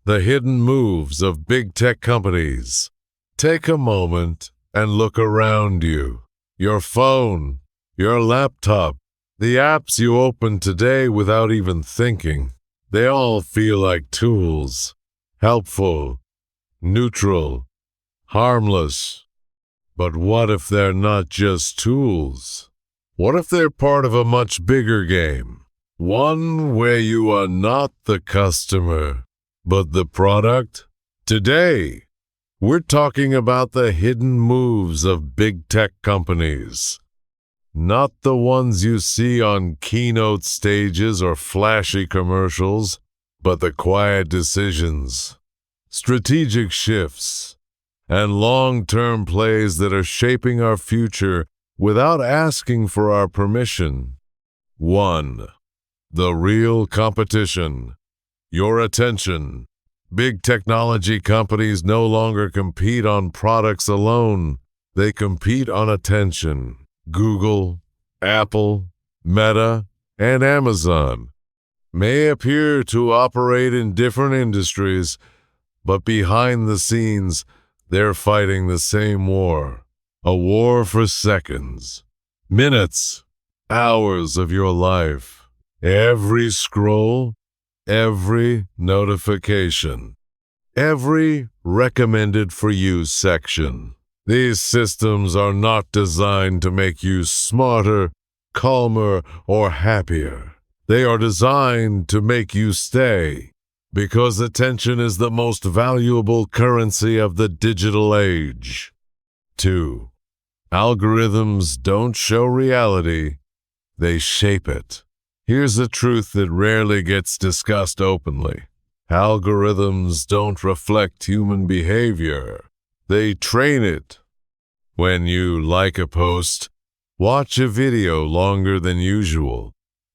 The hidden moves of big tech companies. Take a moment and look around you. Your phone, your laptop, the apps you open today without even thinking. They all feel like tools. Helpful, neutral, harmless. But what if they're not just tools? What if they're part of a much bigger game? One where you are not the customer, but the product? Today, we're talking about the hidden moves of big tech companies. Not the ones you see on keynote stages or flashy commercials, but the quiet decisions, strategic shifts, and long-term plays that are shaping our future without asking for our permission. 1. The real competition. Your attention. Big technology companies no longer compete on products alone. They compete on attention. Google, Apple, Meta, and Amazon may appear to operate in different industries, but behind the scenes, they're fighting the same war. A war for seconds, minutes, hours of your life. Every scroll, every notification, every recommended for you section. These systems are not designed to make you smarter, calmer, or happier. They are designed to make you stay, because attention is the most valuable currency of the digital age. 2. Algorithms don't show reality, they shape it. Here's a truth that rarely gets discussed openly. Algorithms don't reflect human behavior. They train it. When you like a post, watch a video longer than usual,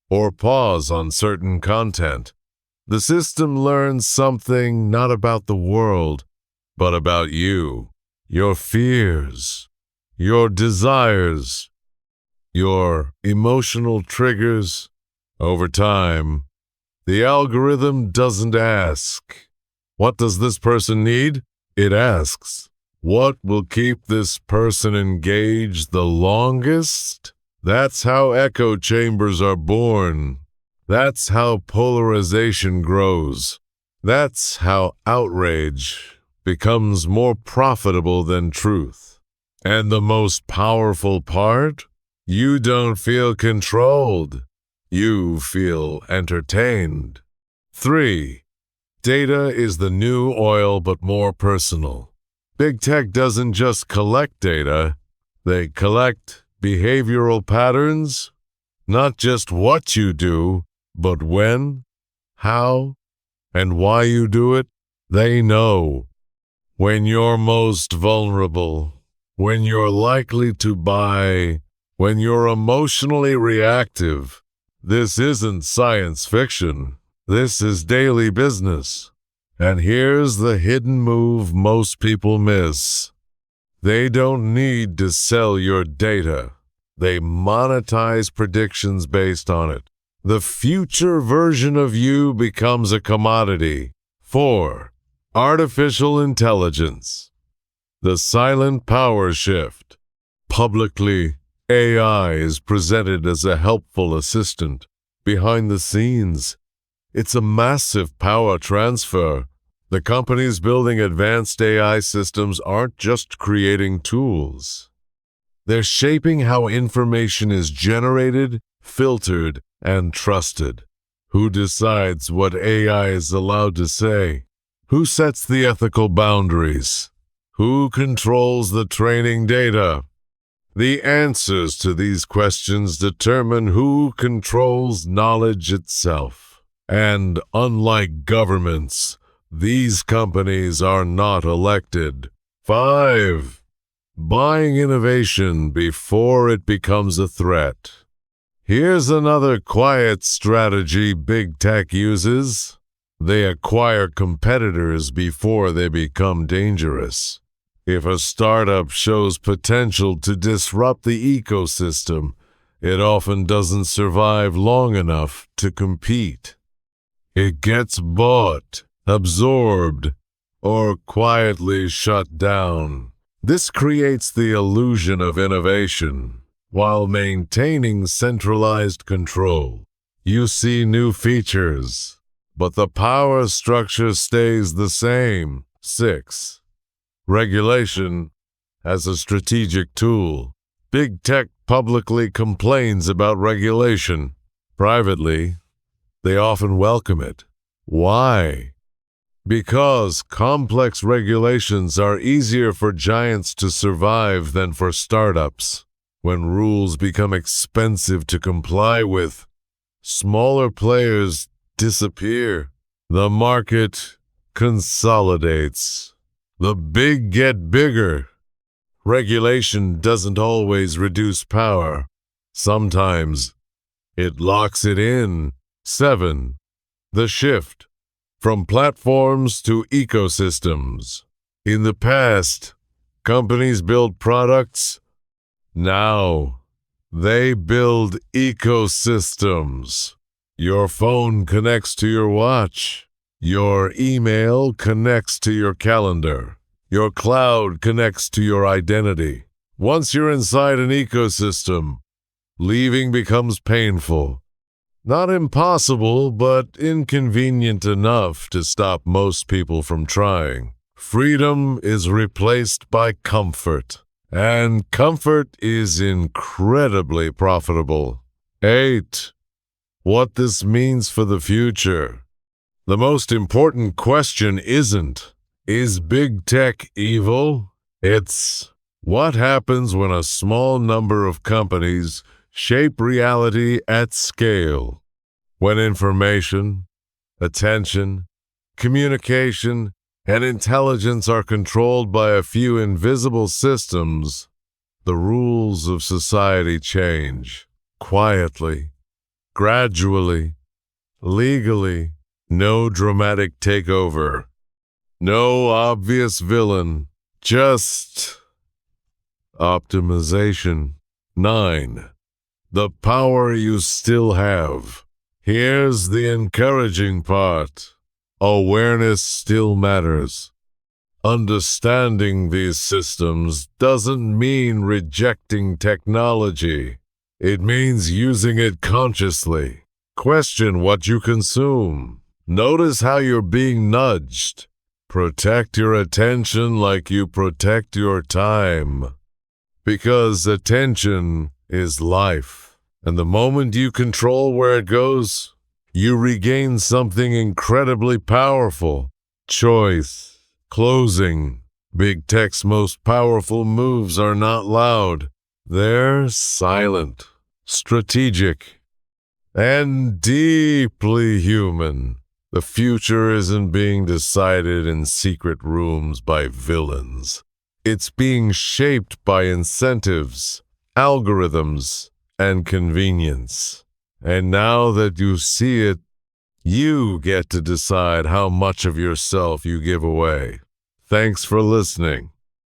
or pause on certain content, the system learns something not about the world, but about you, your fears, your desires, your emotional triggers. Over time, the algorithm doesn't ask, "What does this person need?" It asks, "What will keep this person engaged the longest?" That's how echo chambers are born. That's how polarization grows. That's how outrage becomes more profitable than truth. And the most powerful part? You don't feel controlled. You feel entertained. 3. Data is the new oil but more personal. Big tech doesn't just collect data, they collect behavioral patterns, not just what you do, but when, how, and why you do it. They know when you're most vulnerable, when you're likely to buy, when you're emotionally reactive. This isn't science fiction. This is daily business. And here's the hidden move most people miss. They don't need to sell your data. They monetize predictions based on it. The future version of you becomes a commodity. 4. Artificial intelligence. The silent power shift. Publicly, AI is presented as a helpful assistant. Behind the scenes, it's a massive power transfer. The companies building advanced AI systems aren't just creating tools. They're shaping how information is generated, filtered, and trusted. Who decides what AI is allowed to say? Who sets the ethical boundaries? Who controls the training data? The answers to these questions determine who controls knowledge itself. And unlike governments, these companies are not elected. 5. Buying innovation before it becomes a threat. Here's another quiet strategy big tech uses. They acquire competitors before they become dangerous. If a startup shows potential to disrupt the ecosystem, it often doesn't survive long enough to compete. It gets bought, absorbed, or quietly shut down. This creates the illusion of innovation while maintaining centralized control. You see new features, but the power structure stays the same. 6. Regulation as a strategic tool. Big tech publicly complains about regulation. Privately, they often welcome it. Why? Because complex regulations are easier for giants to survive than for startups. When rules become expensive to comply with, smaller players disappear. The market consolidates. The big get bigger. Regulation doesn't always reduce power. Sometimes it locks it in. 7. The shift from platforms to ecosystems. In the past, companies built products. Now, they build ecosystems. Your phone connects to your watch. Your email connects to your calendar. Your cloud connects to your identity. Once you're inside an ecosystem, leaving becomes painful. Not impossible, but inconvenient enough to stop most people from trying. Freedom is replaced by comfort, and comfort is incredibly profitable. 8. What this means for the future. The most important question isn't, is big tech evil? It's, what happens when a small number of companies shape reality at scale? When information, attention, communication, and intelligence are controlled by a few invisible systems, the rules of society change. Quietly, gradually, legally. No dramatic takeover. No obvious villain. Just optimization. 9. The power you still have. Here's the encouraging part. Awareness still matters. Understanding these systems doesn't mean rejecting technology. It means using it consciously. Question what you consume. Notice how you're being nudged. Protect your attention like you protect your time. Because attention is life. And the moment you control where it goes, you regain something incredibly powerful. Choice. Closing. Big tech's most powerful moves are not loud. They're silent, strategic, and deeply human. The future isn't being decided in secret rooms by villains. It's being shaped by incentives, algorithms, and convenience. And now that you see it, you get to decide how much of yourself you give away. Thanks for listening.